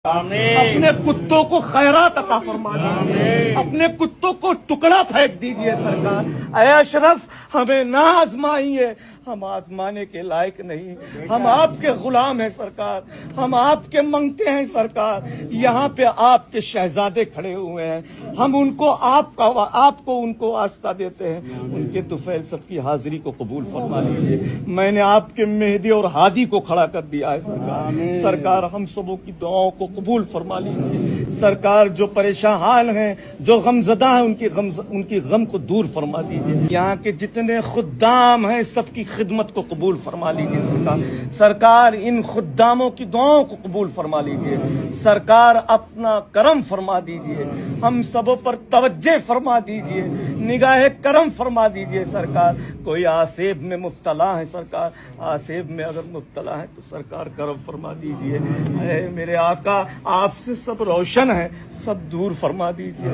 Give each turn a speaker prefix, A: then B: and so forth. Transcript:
A: اپنے کتوں کو خیرات عطا فرما دیجیے، اپنے کتوں کو ٹکڑا پھینک دیجیے سرکار۔ اے اشرف، ہمیں نہ آزمائیے، ہم آزمانے کے لائق نہیں، ہم آپ کے غلام ہیں سرکار، ہم آپ کے منگتے ہیں سرکار۔ یہاں پہ آپ کے شہزادے کھڑے ہوئے ہیں، ہم ان کو آپ کو ان کو واسطہ دیتے ہیں، ان کے طفیل سب کی حاضری کو قبول فرما لیجیے۔ میں نے آپ کے مہدی اور ہادی کو کھڑا کر دیا ہے سرکار۔ سرکار ہم سبوں کی دعاؤں کو قبول فرما لیجیے سرکار۔ جو پریشان حال ہیں، جو غم زدہ ہیں، ان کی غم کو دور فرما دیجیے۔ یہاں کے جتنے خدام ہیں سب کی خدمت کو قبول فرما لیجیے سرکار۔ سرکار ان خداموں کی دعاؤں کو قبول فرما لیجیے سرکار۔ اپنا کرم فرما دیجیے، ہم سبوں پر توجہ فرما دیجیے، نگاہ کرم فرما دیجیے سرکار۔ کوئی آصیب میں مبتلا ہے سرکار، آصیب میں اگر مبتلا ہے تو سرکار کرم فرما دیجیے۔ اے میرے آقا، آپ سے سب روشن ہے، سب دور فرما دیجیے۔